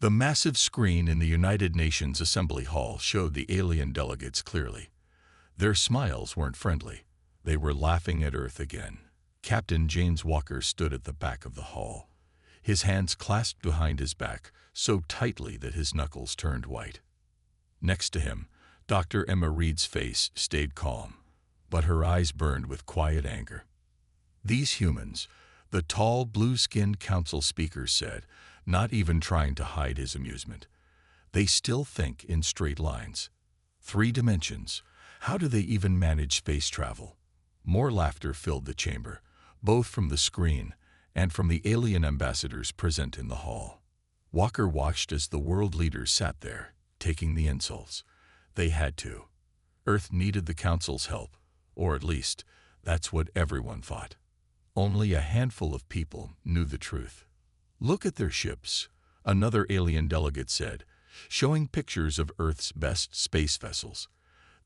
The massive screen in the United Nations Assembly Hall showed the alien delegates clearly. Their smiles weren't friendly. They were laughing at Earth again. Captain James Walker stood at the back of the hall, his hands clasped behind his back so tightly that his knuckles turned white. Next to him, Dr. Emma Reed's face stayed calm, but her eyes burned with quiet anger. These humans, the tall, blue-skinned council speaker said, not even trying to hide his amusement. They still think in straight lines. 3 dimensions. How do they even manage space travel? More laughter filled the chamber, both from the screen and from the alien ambassadors present in the hall. Walker watched as the world leaders sat there, taking the insults. They had to. Earth needed the council's help, or at least, that's what everyone thought. Only a handful of people knew the truth. Look at their ships, another alien delegate said, showing pictures of Earth's best space vessels.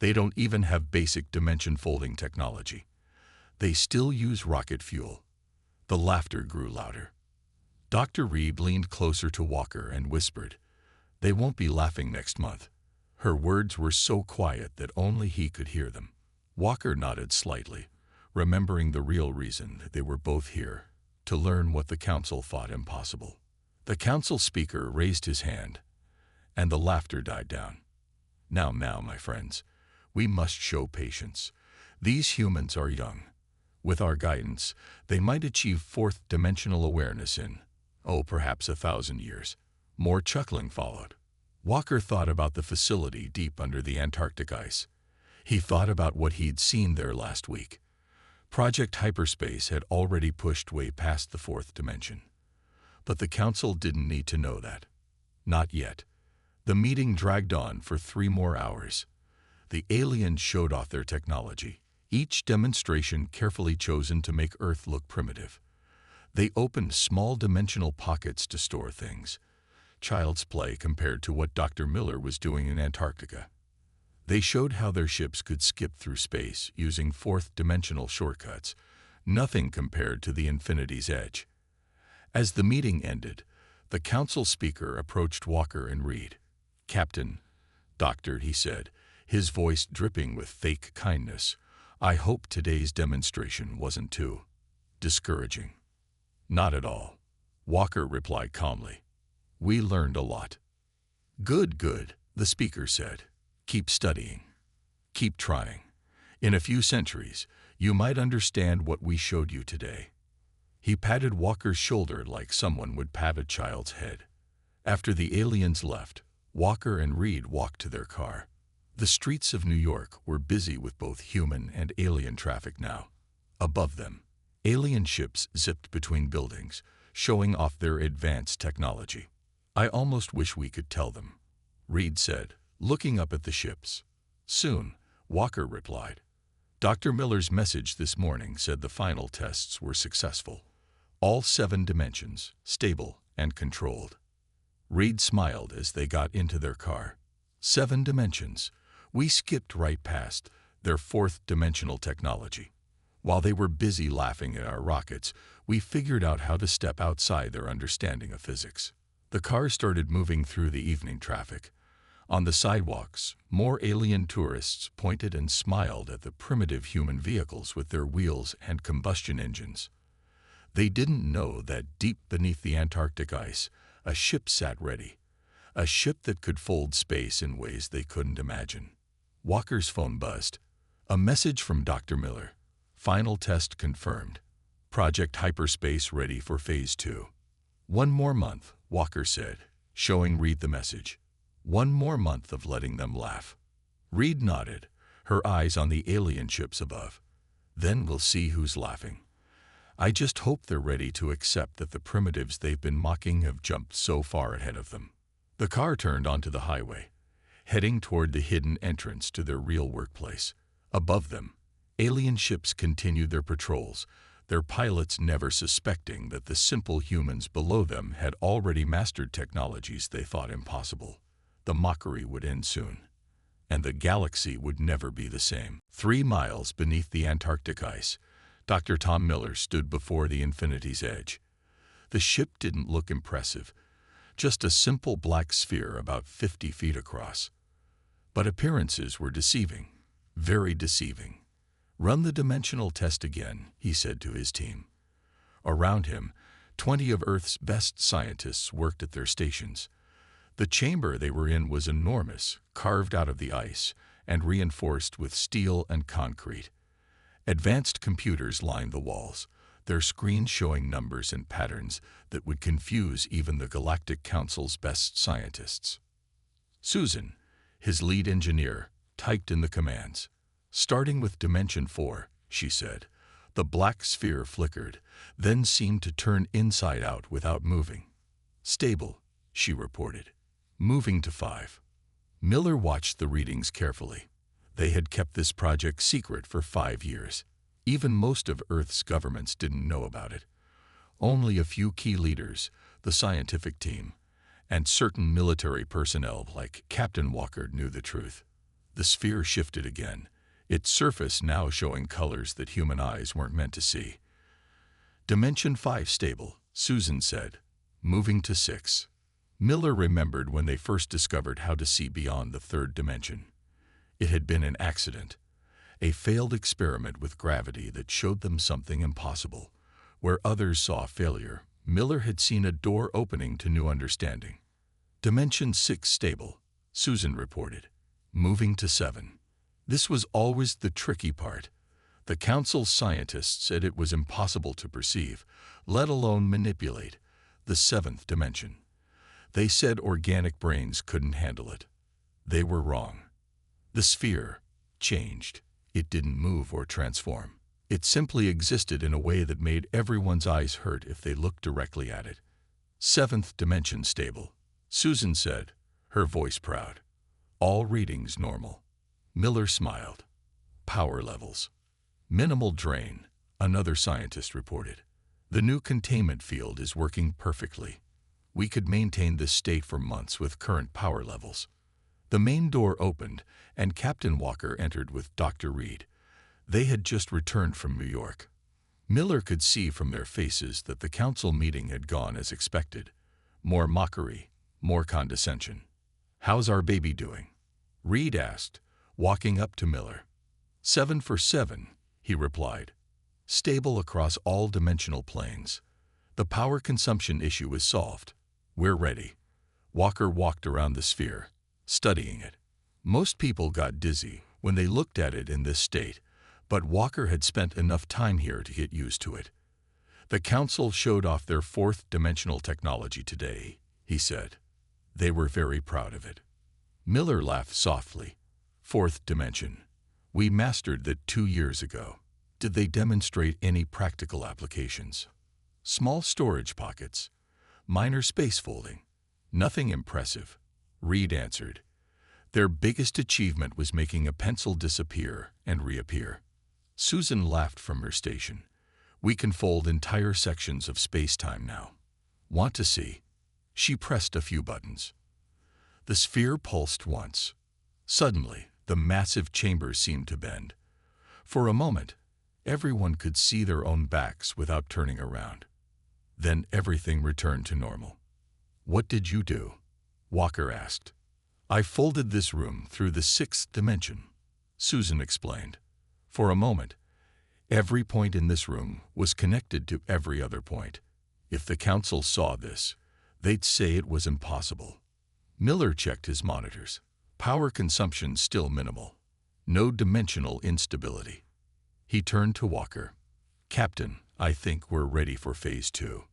They don't even have basic dimension-folding technology. They still use rocket fuel. The laughter grew louder. Dr. Reed leaned closer to Walker and whispered, "They won't be laughing next month." Her words were so quiet that only he could hear them. Walker nodded slightly, remembering the real reason that they were both here, to learn what the council thought impossible. The council speaker raised his hand, and the laughter died down. Now, my friends, we must show patience. These humans are young. With our guidance, they might achieve 4th dimensional awareness in, perhaps 1,000 years. More chuckling followed. Walker thought about the facility deep under the Antarctic ice. He thought about what he'd seen there last week. Project Hyperspace had already pushed way past the 4th dimension. But the council didn't need to know that. Not yet. The meeting dragged on for 3 more hours. The aliens showed off their technology, each demonstration carefully chosen to make Earth look primitive. They opened small dimensional pockets to store things. Child's play compared to what Dr. Miller was doing in Antarctica. They showed how their ships could skip through space using 4th dimensional shortcuts, nothing compared to the infinity's edge. As the meeting ended, the council speaker approached Walker and Reed. "Captain, Doctor," he said, his voice dripping with fake kindness, "I hope today's demonstration wasn't too discouraging." "Not at all," Walker replied calmly. "We learned a lot." Good, the speaker said. "Keep studying. Keep trying. In a few centuries, you might understand what we showed you today." He patted Walker's shoulder like someone would pat a child's head. After the aliens left, Walker and Reed walked to their car. The streets of New York were busy with both human and alien traffic now. Above them, alien ships zipped between buildings, showing off their advanced technology. "I almost wish we could tell them," Reed said, looking up at the ships. "Soon," Walker replied. Dr. Miller's message this morning said the final tests were successful. All 7 dimensions, stable and controlled. Reed smiled as they got into their car. 7 dimensions. We skipped right past their 4th dimensional technology. While they were busy laughing at our rockets, we figured out how to step outside their understanding of physics. The car started moving through the evening traffic. On the sidewalks, more alien tourists pointed and smiled at the primitive human vehicles with their wheels and combustion engines. They didn't know that deep beneath the Antarctic ice, a ship sat ready. A ship that could fold space in ways they couldn't imagine. Walker's phone buzzed. A message from Dr. Miller. Final test confirmed. Project Hyperspace ready for Phase 2. 1 more month, Walker said, showing Reed the message. 1 more month of letting them laugh. Reed nodded, her eyes on the alien ships above. Then we'll see who's laughing. I just hope they're ready to accept that the primitives they've been mocking have jumped so far ahead of them. The car turned onto the highway, heading toward the hidden entrance to their real workplace. Above them, alien ships continued their patrols, their pilots never suspecting that the simple humans below them had already mastered technologies they thought impossible. The mockery would end soon, and the galaxy would never be the same. 3 miles beneath the Antarctic ice, Dr. Tom Miller stood before the infinity's edge. The ship didn't look impressive, just a simple black sphere about 50 feet across. But appearances were deceiving, very deceiving. "Run the dimensional test again," he said to his team. Around him, 20 of Earth's best scientists worked at their stations. The chamber they were in was enormous, carved out of the ice, and reinforced with steel and concrete. Advanced computers lined the walls, their screens showing numbers and patterns that would confuse even the Galactic Council's best scientists. Susan, his lead engineer, typed in the commands. "Starting with Dimension 4, she said. The black sphere flickered, then seemed to turn inside out without moving. "Stable," she reported. "Moving to 5. Miller watched the readings carefully. They had kept this project secret for 5 years. Even most of Earth's governments didn't know about it. Only a few key leaders, the scientific team, and certain military personnel like Captain Walker knew the truth. The sphere shifted again, its surface now showing colors that human eyes weren't meant to see. "Dimension 5 stable," Susan said, "moving to 6. Miller remembered when they first discovered how to see beyond the 3rd dimension. It had been an accident, a failed experiment with gravity that showed them something impossible. Where others saw failure, Miller had seen a door opening to new understanding. "Dimension 6 stable," Susan reported, "moving to 7. This was always the tricky part. The Council's scientists said it was impossible to perceive, let alone manipulate, the 7th dimension. They said organic brains couldn't handle it. They were wrong. The sphere changed. It didn't move or transform. It simply existed in a way that made everyone's eyes hurt if they looked directly at it. 7th dimension stable," Susan said, her voice proud. "All readings normal." Miller smiled. "Power levels. Minimal drain," another scientist reported. "The new containment field is working perfectly. We could maintain this state for months with current power levels." The main door opened, and Captain Walker entered with Dr. Reed. They had just returned from New York. Miller could see from their faces that the council meeting had gone as expected. More mockery, more condescension. "How's our baby doing?" Reed asked, walking up to Miller. 7 for 7, he replied. "Stable across all dimensional planes. The power consumption issue is solved. We're ready." Walker walked around the sphere, studying it. Most people got dizzy when they looked at it in this state, but Walker had spent enough time here to get used to it. "The Council showed off their 4th dimensional technology today," he said. "They were very proud of it." Miller laughed softly. "4th dimension. We mastered that 2 years ago. Did they demonstrate any practical applications?" "Small storage pockets. Minor space folding. Nothing impressive," Reed answered. "Their biggest achievement was making a pencil disappear and reappear." Susan laughed from her station. "We can fold entire sections of space-time now. Want to see?" She pressed a few buttons. The sphere pulsed once. Suddenly, the massive chamber seemed to bend. For a moment, everyone could see their own backs without turning around. Then everything returned to normal. "What did you do?" Walker asked. "I folded this room through the 6th dimension," Susan explained. "For a moment, every point in this room was connected to every other point. If the Council saw this, they'd say it was impossible." Miller checked his monitors. Power consumption still minimal. No dimensional instability. He turned to Walker. "Captain, I think we're ready for Phase 2.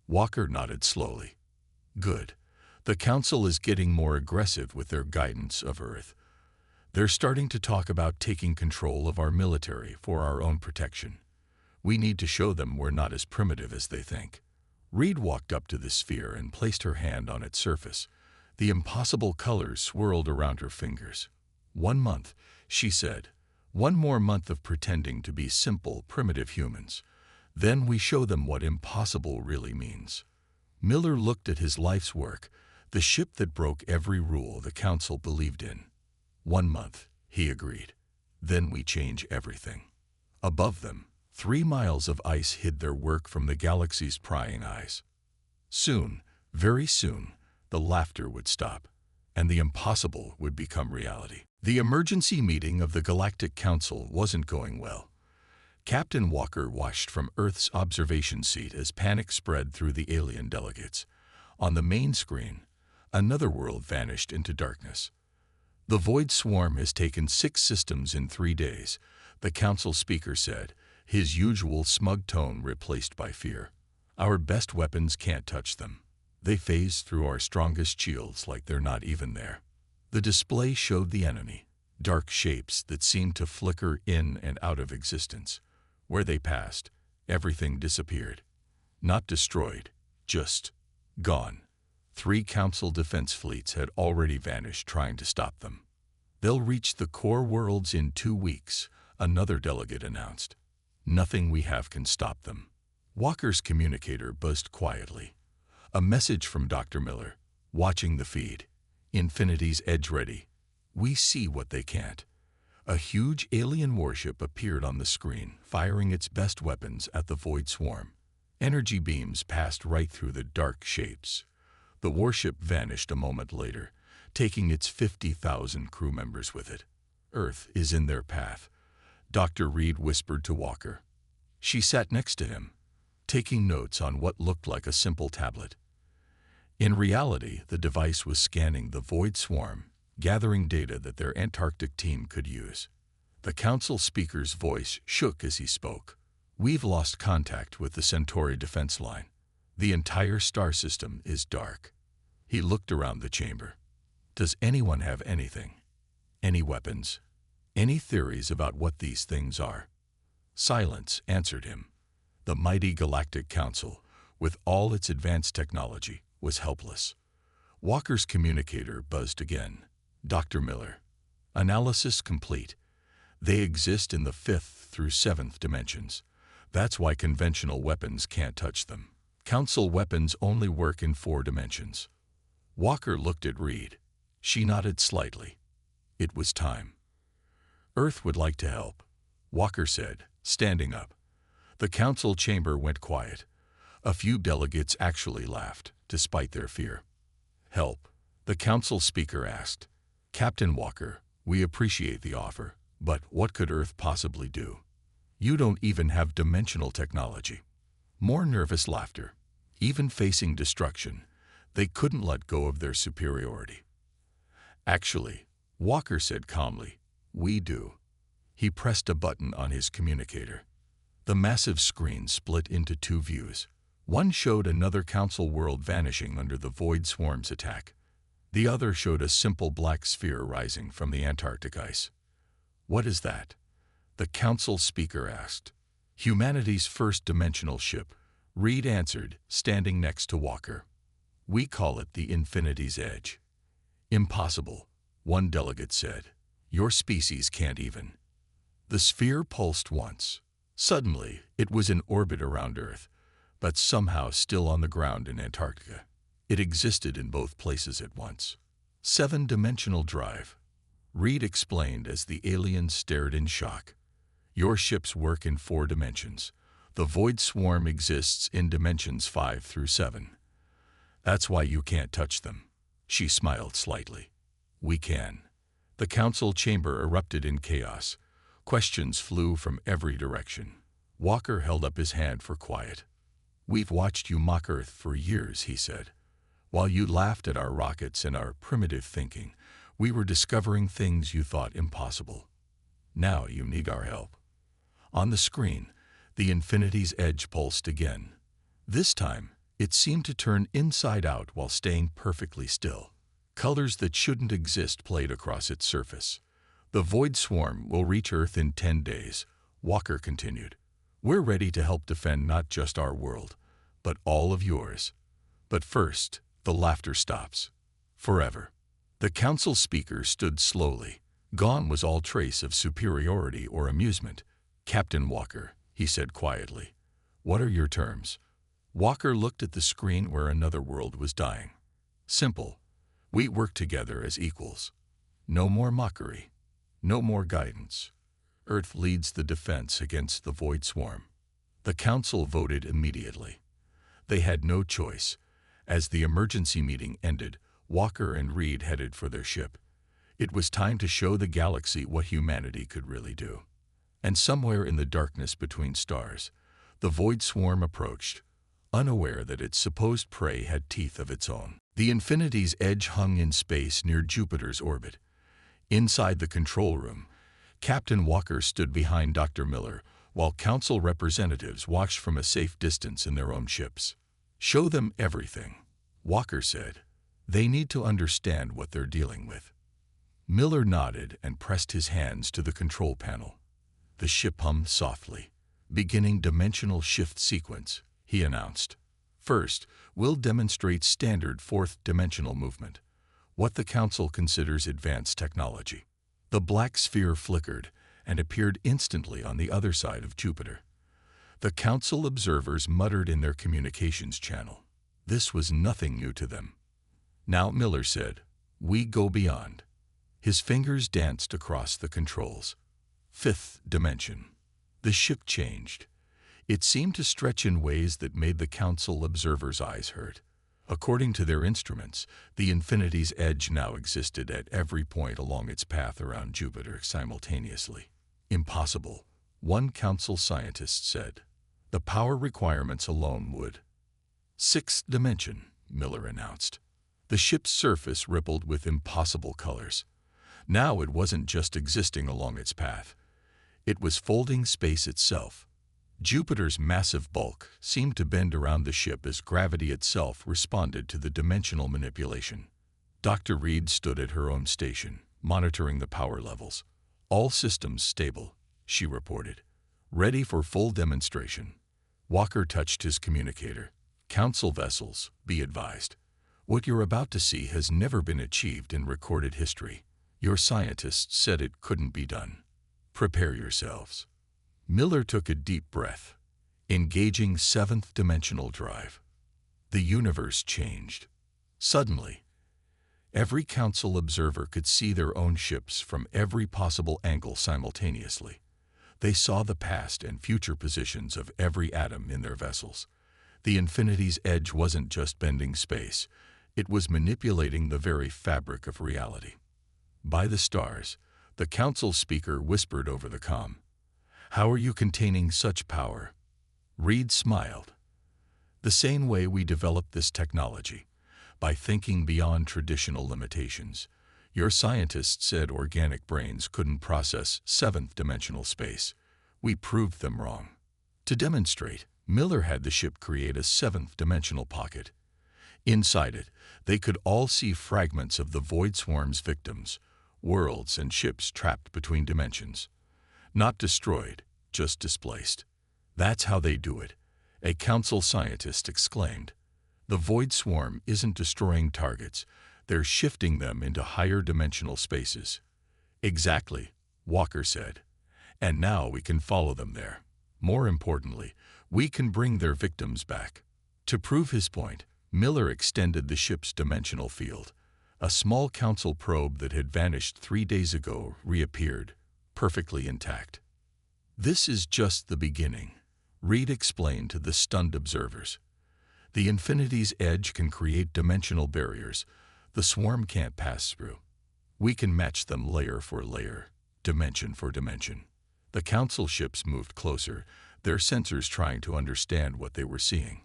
Walker nodded slowly. "Good. The Council is getting more aggressive with their guidance of Earth. They're starting to talk about taking control of our military for our own protection. We need to show them we're not as primitive as they think." Reed walked up to the sphere and placed her hand on its surface. The impossible colors swirled around her fingers. 1 month, she said. 1 more month of pretending to be simple, primitive humans. Then we show them what impossible really means. Miller looked at his life's work, the ship that broke every rule the Council believed in. 1 month, he agreed. Then we change everything. Above them, 3 miles of ice hid their work from the galaxy's prying eyes. Soon, very soon, the laughter would stop, and the impossible would become reality. The emergency meeting of the Galactic Council wasn't going well. Captain Walker watched from Earth's observation seat as panic spread through the alien delegates. On the main screen, another world vanished into darkness. "The Void Swarm has taken 6 systems in 3 days," the council speaker said, his usual smug tone replaced by fear. "Our best weapons can't touch them. They phase through our strongest shields like they're not even there." The display showed the enemy, dark shapes that seemed to flicker in and out of existence. Where they passed, everything disappeared. Not destroyed, just gone. 3 council defense fleets had already vanished trying to stop them. "They'll reach the core worlds in 2 weeks, another delegate announced. "Nothing we have can stop them." Walker's communicator buzzed quietly. A message from Dr. Miller, watching the feed. "Infinity's edge ready. We see what they can't." A huge alien warship appeared on the screen, firing its best weapons at the Void Swarm. Energy beams passed right through the dark shapes. The warship vanished a moment later, taking its 50,000 crew members with it. "Earth is in their path," Dr. Reed whispered to Walker. She sat next to him, taking notes on what looked like a simple tablet. In reality, the device was scanning the Void Swarm, gathering data that their Antarctic team could use. The council speaker's voice shook as he spoke. "We've lost contact with the Centauri defense line. The entire star system is dark." He looked around the chamber. "Does anyone have anything? Any weapons? Any theories about what these things are?" Silence answered him. The mighty Galactic Council, with all its advanced technology, was helpless. Walker's communicator buzzed again. "Dr. Miller. Analysis complete. They exist in the 5th through 7th dimensions. That's why conventional weapons can't touch them. Council weapons only work in 4 dimensions." Walker looked at Reed. She nodded slightly. It was time. "Earth would like to help," Walker said, standing up. The council chamber went quiet. A few delegates actually laughed, despite their fear. "Help?" the council speaker asked. "Captain Walker, we appreciate the offer, but what could Earth possibly do? You don't even have dimensional technology." More nervous laughter. Even facing destruction, they couldn't let go of their superiority. "Actually," Walker said calmly, "we do." He pressed a button on his communicator. The massive screen split into 2 views. One showed another council world vanishing under the Void Swarm's attack. The other showed a simple black sphere rising from the Antarctic ice. "What is that?" the council speaker asked. "Humanity's first dimensional ship," Reed answered, standing next to Walker. "We call it the Infinity's Edge." "Impossible," one delegate said. "Your species can't even." The sphere pulsed once. Suddenly, it was in orbit around Earth, but somehow still on the ground in Antarctica. It existed in both places at once. 7-dimensional drive, Reed explained as the aliens stared in shock. "Your ships work in 4 dimensions. The Void Swarm exists in dimensions 5 through 7. That's why you can't touch them." She smiled slightly. "We can." The council chamber erupted in chaos. Questions flew from every direction. Walker held up his hand for quiet. "We've watched you mock Earth for years," he said. "While you laughed at our rockets and our primitive thinking, we were discovering things you thought impossible. Now you need our help." On the screen, the Infinity's Edge pulsed again. This time, it seemed to turn inside out while staying perfectly still. Colors that shouldn't exist played across its surface. "The Void Swarm will reach Earth in 10 days, Walker continued. "We're ready to help defend not just our world, but all of yours. But first, the laughter stops. Forever." The council speaker stood slowly. Gone was all trace of superiority or amusement. "Captain Walker," he said quietly, "what are your terms?" Walker looked at the screen where another world was dying. "Simple. We work together as equals. No more mockery. No more guidance. Earth leads the defense against the Void Swarm." The council voted immediately. They had no choice, As the emergency meeting ended, Walker and Reed headed for their ship. It was time to show the galaxy what humanity could really do. And somewhere in the darkness between stars, the Void Swarm approached, unaware that its supposed prey had teeth of its own. The Infinity's edge hung in space near Jupiter's orbit. Inside the control room, Captain Walker stood behind Dr. Miller, while Council representatives watched from a safe distance in their own ships. "Show them everything," Walker said. "They need to understand what they're dealing with." Miller nodded and pressed his hands to the control panel. The ship hummed softly. "Beginning dimensional shift sequence," he announced. "First, we'll demonstrate standard fourth-dimensional movement, what the Council considers advanced technology." The black sphere flickered and appeared instantly on the other side of Jupiter. The Council observers muttered in their communications channel. This was nothing new to them. "Now," Miller said, "we go beyond." His fingers danced across the controls. Fifth dimension. The ship changed. It seemed to stretch in ways that made the Council observers' eyes hurt. According to their instruments, the Infinity's edge now existed at every point along its path around Jupiter simultaneously. "Impossible," one Council scientist said. "The power requirements alone would." "Sixth dimension," Miller announced. The ship's surface rippled with impossible colors. Now it wasn't just existing along its path. It was folding space itself. Jupiter's massive bulk seemed to bend around the ship as gravity itself responded to the dimensional manipulation. Dr. Reed stood at her own station, monitoring the power levels. "All systems stable," she reported. "Ready for full demonstration." Walker touched his communicator. "Council vessels, be advised. What you're about to see has never been achieved in recorded history. Your scientists said it couldn't be done. Prepare yourselves." Miller took a deep breath. Engaging seventh dimensional drive. The universe changed. Suddenly, every Council observer could see their own ships from every possible angle simultaneously. They saw the past and future positions of every atom in their vessels. The Infinity's edge wasn't just bending space. It was manipulating the very fabric of reality. "By the stars," the Council speaker whispered over the comm. "How are you containing such power?" Reed smiled. "The same way we developed this technology, by thinking beyond traditional limitations. Your scientists said organic brains couldn't process seventh-dimensional space. We proved them wrong." To demonstrate, Miller had the ship create a seventh-dimensional pocket. Inside it, they could all see fragments of the Void Swarm's victims, worlds and ships trapped between dimensions. Not destroyed, just displaced. "That's how they do it," a Council scientist exclaimed. "The Void Swarm isn't destroying targets, they're shifting them into higher dimensional spaces." "Exactly," Walker said. "And now we can follow them there. More importantly, we can bring their victims back." To prove his point, Miller extended the ship's dimensional field. A small Council probe that had vanished 3 days ago reappeared, perfectly intact. "This is just the beginning," Reed explained to the stunned observers. "The Infinity's edge can create dimensional barriers the swarm can't pass through. We can match them layer for layer, dimension for dimension." The Council ships moved closer, their sensors trying to understand what they were seeing.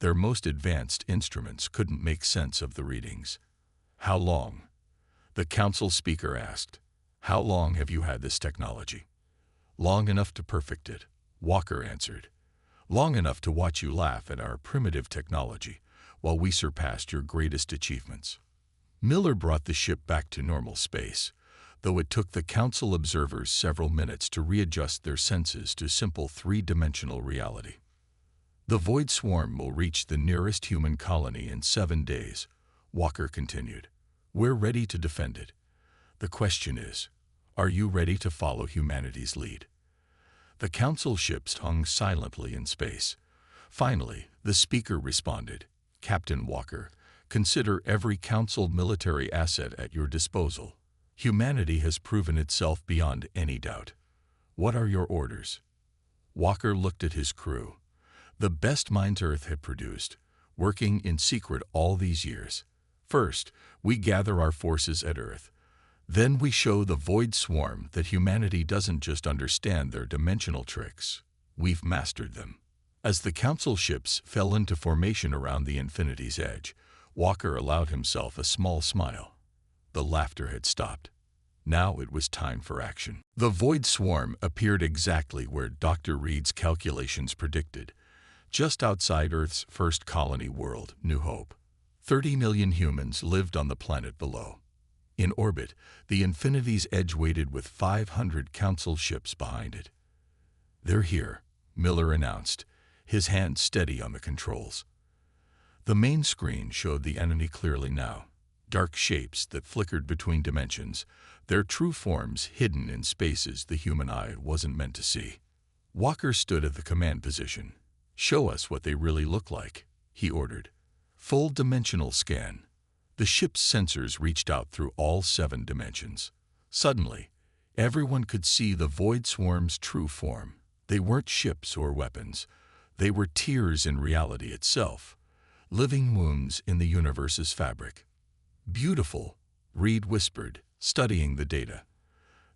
Their most advanced instruments couldn't make sense of the readings. "How long?" the Council speaker asked. "How long have you had this technology?" "Long enough to perfect it," Walker answered. "Long enough to watch you laugh at our primitive technology, while we surpassed your greatest achievements." Miller brought the ship back to normal space, though it took the Council observers several minutes to readjust their senses to simple three-dimensional reality. "The Void Swarm will reach the nearest human colony in 7 days," Walker continued. "We're ready to defend it. The question is, are you ready to follow humanity's lead?" The Council ships hung silently in space. Finally, the speaker responded. "Captain Walker, consider every Council military asset at your disposal. Humanity has proven itself beyond any doubt. What are your orders?" Walker looked at his crew. The best minds Earth had produced, working in secret all these years. First, we gather our forces at Earth. Then we show the Void Swarm that humanity doesn't just understand their dimensional tricks. We've mastered them. As the Council ships fell into formation around the Infinity's edge, Walker allowed himself a small smile. The laughter had stopped. Now it was time for action. The Void Swarm appeared exactly where Dr. Reed's calculations predicted, just outside Earth's first colony world, New Hope. 30 million humans lived on the planet below. In orbit, the Infinity's edge waited with 500 Council ships behind it. "They're here," Miller announced, his hand steady on the controls. The main screen showed the enemy clearly now. Dark shapes that flickered between dimensions, their true forms hidden in spaces the human eye wasn't meant to see. Walker stood at the command position. "Show us what they really look like," he ordered. Full dimensional scan. The ship's sensors reached out through all 7 dimensions. Suddenly, everyone could see the Void Swarm's true form. They weren't ships or weapons. They were tears in reality itself, living wounds in the universe's fabric. "Beautiful," Reed whispered, studying the data.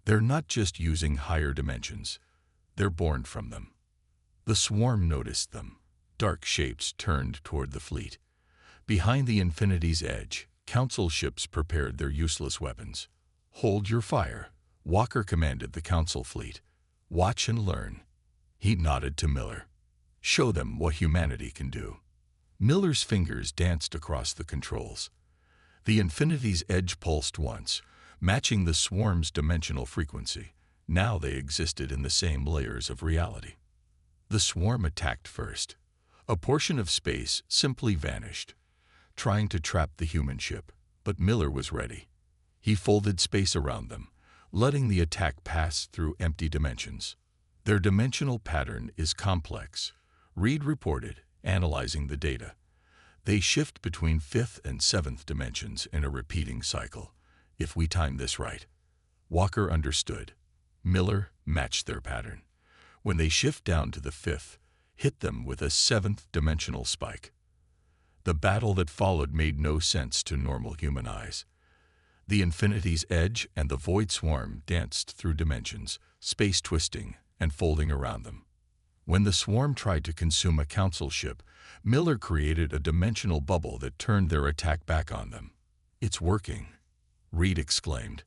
"They're not just using higher dimensions. They're born from them." The swarm noticed them. Dark shapes turned toward the fleet. Behind the Infinity's edge, Council ships prepared their useless weapons. "Hold your fire," Walker commanded the Council fleet. "Watch and learn." He nodded to Miller. "Show them what humanity can do." Miller's fingers danced across the controls. The Infinity's edge pulsed once, matching the swarm's dimensional frequency. Now they existed in the same layers of reality. The swarm attacked first. A portion of space simply vanished, trying to trap the human ship, but Miller was ready. He folded space around them, letting the attack pass through empty dimensions. "Their dimensional pattern is complex," Reed reported, analyzing the data. "They shift between 5th and 7th dimensions in a repeating cycle, if we time this right." Walker understood. Miller matched their pattern. When they shift down to the 5th, hit them with a 7th dimensional spike. The battle that followed made no sense to normal human eyes. The Infinity's edge and the Void Swarm danced through dimensions, space twisting and folding around them. When the swarm tried to consume a Council ship, Miller created a dimensional bubble that turned their attack back on them. "It's working," Reed exclaimed.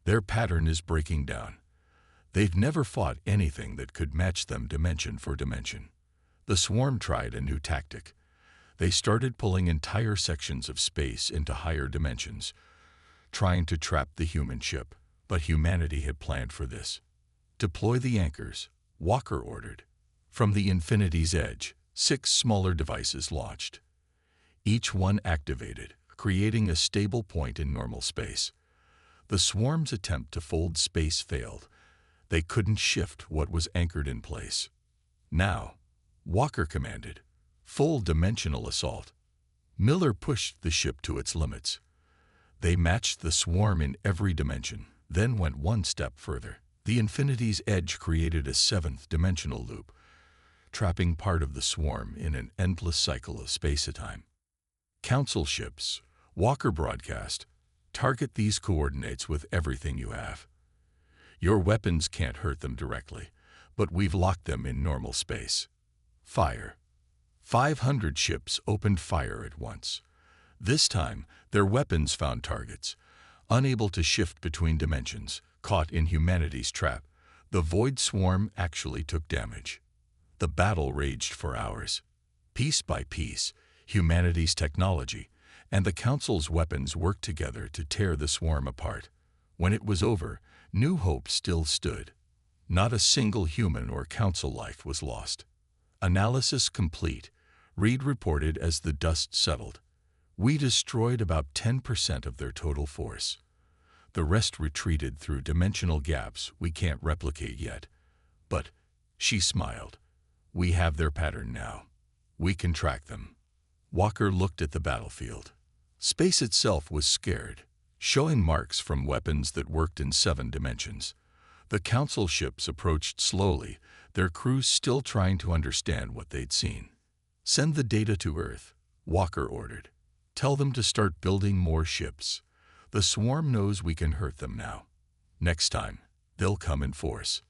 "Their pattern is breaking down. They've never fought anything that could match them dimension for dimension." The swarm tried a new tactic. They started pulling entire sections of space into higher dimensions, trying to trap the human ship, but humanity had planned for this. "Deploy the anchors," Walker ordered. From the Infinity's edge, 6 smaller devices launched. Each one activated, creating a stable point in normal space. The swarm's attempt to fold space failed. They couldn't shift what was anchored in place. "Now," Walker commanded, "full dimensional assault." Miller pushed the ship to its limits. They matched the swarm in every dimension, then went one step further. The Infinity's edge created a 7th dimensional loop, trapping part of the swarm in an endless cycle of space-time. "Council ships," Walker broadcast, "target these coordinates with everything you have. Your weapons can't hurt them directly, but we've locked them in normal space. Fire." 500 ships opened fire at once. This time, their weapons found targets. Unable to shift between dimensions, caught in humanity's trap, the Void Swarm actually took damage. The battle raged for hours. Piece by piece, humanity's technology and the Council's weapons worked together to tear the swarm apart. When it was over, New Hope still stood. Not a single human or Council life was lost. "Analysis complete," Reed reported as the dust settled. "We destroyed about 10% of their total force. The rest retreated through dimensional gaps we can't replicate yet. But," she smiled, "we have their pattern now. We can track them." Walker looked at the battlefield. Space itself was scared, showing marks from weapons that worked in 7 dimensions. The Council ships approached slowly, their crews still trying to understand what they'd seen. "Send the data to Earth," Walker ordered. "Tell them to start building more ships. The swarm knows we can hurt them now. Next time, they'll come in force."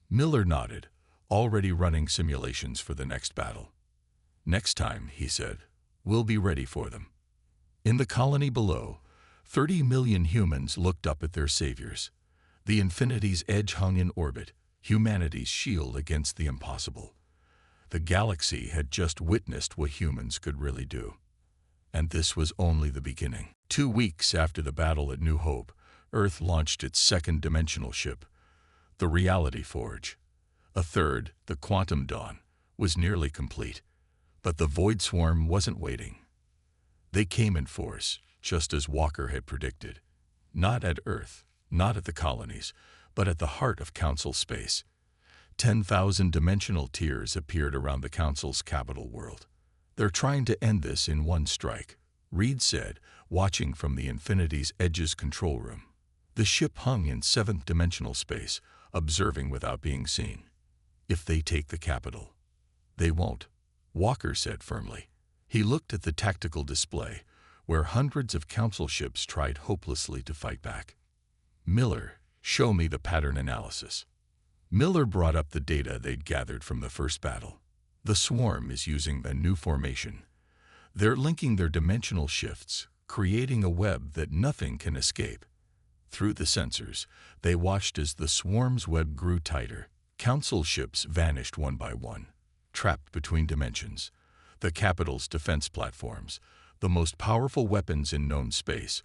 Miller nodded, already running simulations for the next battle. "Next time," he said, "we'll be ready for them." In the colony below, 30 million humans looked up at their saviors. The Infinity's edge hung in orbit, humanity's shield against the impossible. The galaxy had just witnessed what humans could really do. And this was only the beginning. 2 weeks after the battle at New Hope, Earth launched its second dimensional ship, the Reality Forge. A third, the Quantum Dawn, was nearly complete. But the Void Swarm wasn't waiting. They came in force, just as Walker had predicted. Not at Earth, not at the colonies, but at the heart of Council space. 10,000 dimensional tiers appeared around the Council's capital world. "They're trying to end this in one strike," Reed said, watching from the Infinity's Edge's control room. The ship hung in 7th dimensional space, observing without being seen. "If they take the capital." "They won't," Walker said firmly. He looked at the tactical display, where hundreds of Council ships tried hopelessly to fight back. "Miller, show me the pattern analysis." Miller brought up the data they'd gathered from the first battle. "The swarm is using a new formation. They're linking their dimensional shifts, creating a web that nothing can escape." Through the sensors, they watched as the swarm's web grew tighter. Council ships vanished one by one, trapped between dimensions. The capital's defense platforms, the most powerful weapons in known space,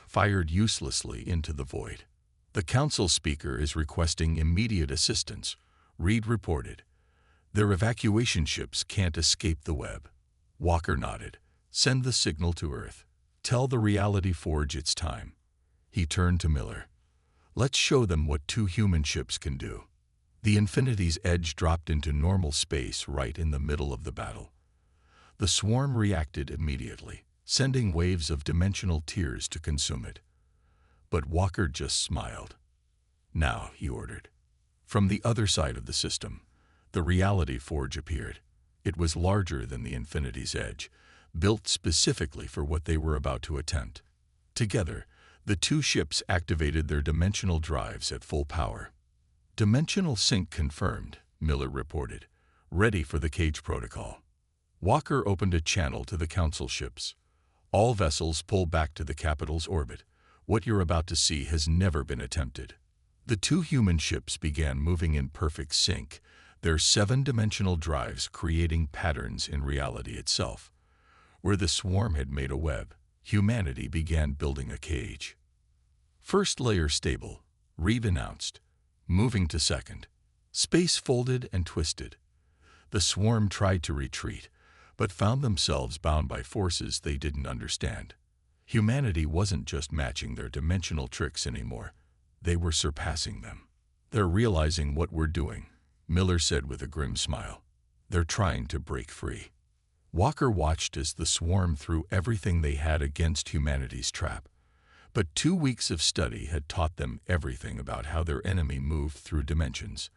fired uselessly into the void. "The Council speaker is requesting immediate assistance," Reed reported. "Their evacuation ships can't escape the web." Walker nodded. "Send the signal to Earth. Tell the Reality Forge it's time." He turned to Miller. "Let's show them what 2 human ships can do." The Infinity's Edge dropped into normal space right in the middle of the battle. The swarm reacted immediately, sending waves of dimensional tears to consume it. But Walker just smiled. "Now," he ordered. From the other side of the system, the Reality Forge appeared. It was larger than the Infinity's Edge, built specifically for what they were about to attempt. Together, the 2 ships activated their dimensional drives at full power. "Dimensional sync confirmed," Miller reported, "ready for the cage protocol." Walker opened a channel to the Council ships. "All vessels pull back to the capital's orbit. What you're about to see has never been attempted." The 2 human ships began moving in perfect sync, their 7-dimensional drives creating patterns in reality itself. Where the swarm had made a web, humanity began building a cage. "First layer stable," Reed announced. Moving to second. Space folded and twisted. The swarm tried to retreat, but found themselves bound by forces they didn't understand. Humanity wasn't just matching their dimensional tricks anymore. They were surpassing them. "They're realizing what we're doing," Miller said with a grim smile. "They're trying to break free." Walker watched as the swarm threw everything they had against humanity's trap. But 2 weeks of study had taught them everything about how their enemy moved through dimensions.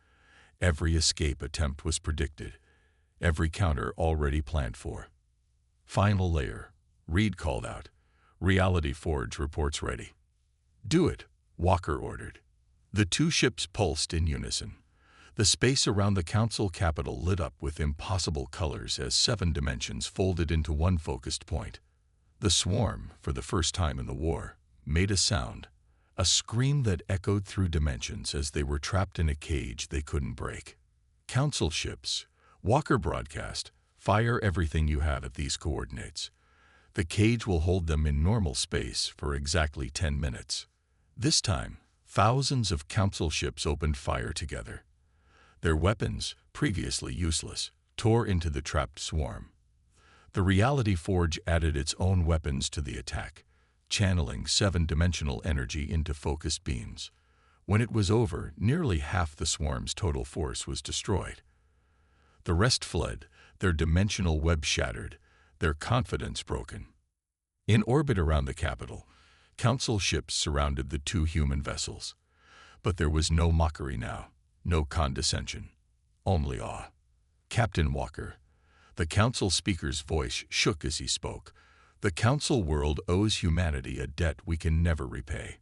Every escape attempt was predicted, every counter already planned for. "Final layer," Reed called out. "Reality Forge reports ready." "Do it," Walker ordered. The 2 ships pulsed in unison. The space around the Council capital lit up with impossible colors as 7 dimensions folded into one focused point. The swarm, for the first time in the war, made a sound, a scream that echoed through dimensions as they were trapped in a cage they couldn't break. "Council ships," Walker broadcast, "fire everything you have at these coordinates. The cage will hold them in normal space for exactly 10 minutes. This time, thousands of Council ships opened fire together. Their weapons, previously useless, tore into the trapped swarm. The Reality Forge added its own weapons to the attack, channeling 7-dimensional energy into focused beams. When it was over, nearly half the swarm's total force was destroyed. The rest fled, their dimensional web shattered, their confidence broken. In orbit around the capital, Council ships surrounded the 2 human vessels. But there was no mockery now, no condescension, only awe. "Captain Walker, The council speaker's voice shook as he spoke. The council world owes humanity a debt we can never repay.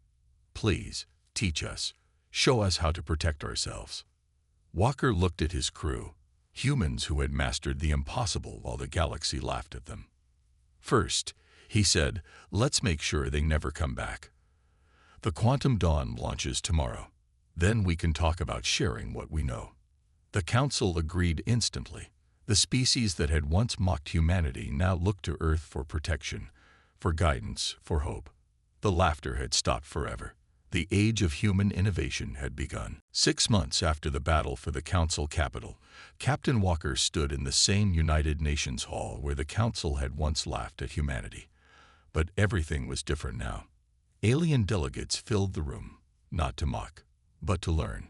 Please, teach us. Show us how to protect ourselves. Walker looked at his crew, humans who had mastered the impossible while the galaxy laughed at them. First, he said, let's make sure they never come back. The Quantum Dawn launches tomorrow. Then we can talk about sharing what we know. The council agreed instantly. The species that had once mocked humanity now looked to Earth for protection, for guidance, for hope. The laughter had stopped forever. The age of human innovation had begun. 6 months after the battle for the council capital, Captain Walker stood in the same United Nations hall where the council had once laughed at humanity. But everything was different now. Alien delegates filled the room, not to mock, but to learn.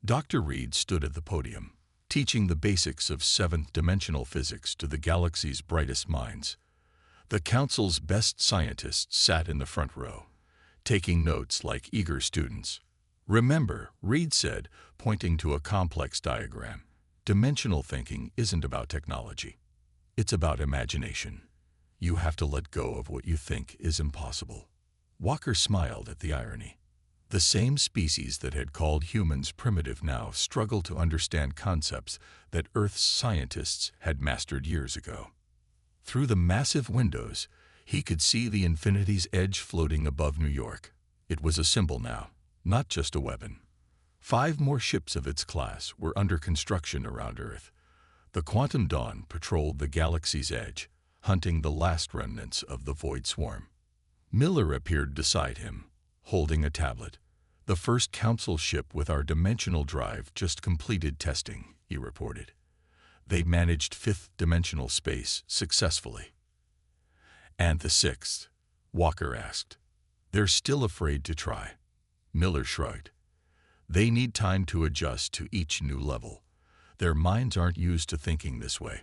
Dr. Reed stood at the podium, teaching the basics of seventh-dimensional physics to the galaxy's brightest minds. The council's best scientists sat in the front row, taking notes like eager students. Remember, Reed said, pointing to a complex diagram, dimensional thinking isn't about technology. It's about imagination. You have to let go of what you think is impossible. Walker smiled at the irony. The same species that had called humans primitive now struggled to understand concepts that Earth's scientists had mastered years ago. Through the massive windows, he could see the infinity's edge floating above New York. It was a symbol now, not just a weapon. 5 more ships of its class were under construction around Earth. The Quantum Dawn patrolled the galaxy's edge, hunting the last remnants of the Void Swarm. Miller appeared beside him, holding a tablet. The first council ship with our dimensional drive just completed testing, he reported. They managed 5th dimensional space successfully. And the 6th? Walker asked. They're still afraid to try. Miller shrugged. They need time to adjust to each new level. Their minds aren't used to thinking this way.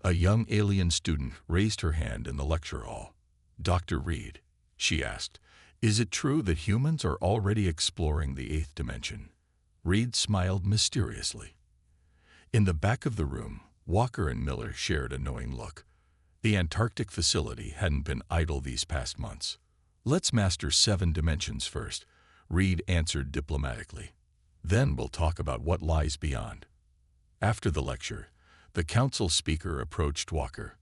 A young alien student raised her hand in the lecture hall. Dr. Reed, she asked, is it true that humans are already exploring the 8th dimension? Reed smiled mysteriously. In the back of the room, Walker and Miller shared a knowing look. The Antarctic facility hadn't been idle these past months. Let's master 7 dimensions first, Reed answered diplomatically. Then we'll talk about what lies beyond. After the lecture, the council speaker approached Walker.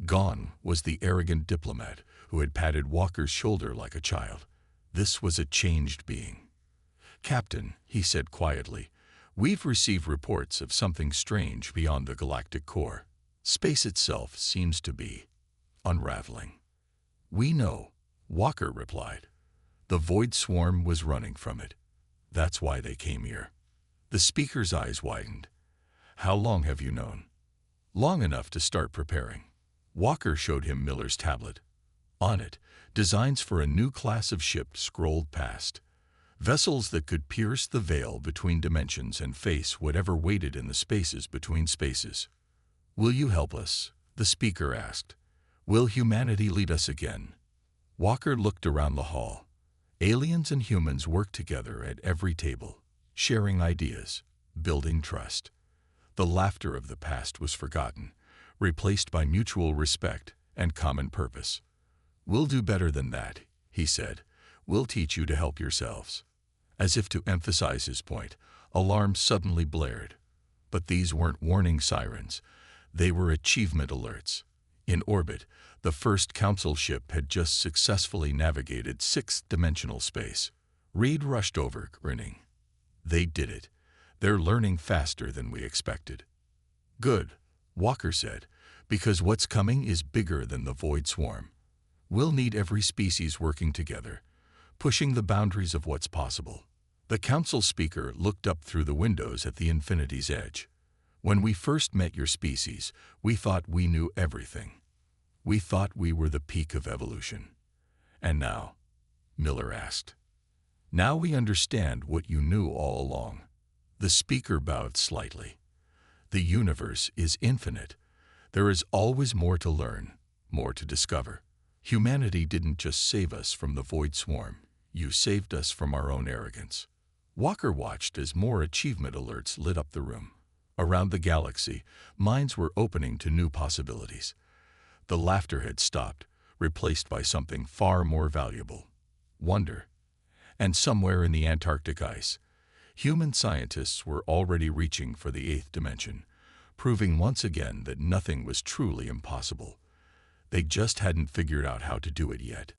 Gone was the arrogant diplomat who had patted Walker's shoulder like a child. This was a changed being. Captain, he said quietly, we've received reports of something strange beyond the galactic core. Space itself seems to be unraveling. We know, Walker replied. The Void Swarm was running from it. That's why they came here. The speaker's eyes widened. How long have you known? Long enough to start preparing. Walker showed him Miller's tablet. On it, designs for a new class of ship scrolled past. Vessels that could pierce the veil between dimensions and face whatever waited in the spaces between spaces. Will you help us? The speaker asked. Will humanity lead us again? Walker looked around the hall. Aliens and humans worked together at every table, sharing ideas, building trust. The laughter of the past was forgotten, replaced by mutual respect and common purpose. We'll do better than that, he said. We'll teach you to help yourselves. As if to emphasize his point, alarms suddenly blared. But these weren't warning sirens. They were achievement alerts. In orbit, the first council ship had just successfully navigated 6th-dimensional space. Reed rushed over, grinning. They did it. They're learning faster than we expected. Good, Walker said, because what's coming is bigger than the Void Swarm. We'll need every species working together, pushing the boundaries of what's possible. The council speaker looked up through the windows at the infinity's edge. When we first met your species, we thought we knew everything. We thought we were the peak of evolution. And now? Miller asked. Now we understand what you knew all along. The speaker bowed slightly. The universe is infinite. There is always more to learn, more to discover. Humanity didn't just save us from the Void Swarm. You saved us from our own arrogance. Walker watched as more achievement alerts lit up the room. Around the galaxy, minds were opening to new possibilities. The laughter had stopped, replaced by something far more valuable: wonder. And somewhere in the Antarctic ice, human scientists were already reaching for the eighth dimension, proving once again that nothing was truly impossible. They just hadn't figured out how to do it yet.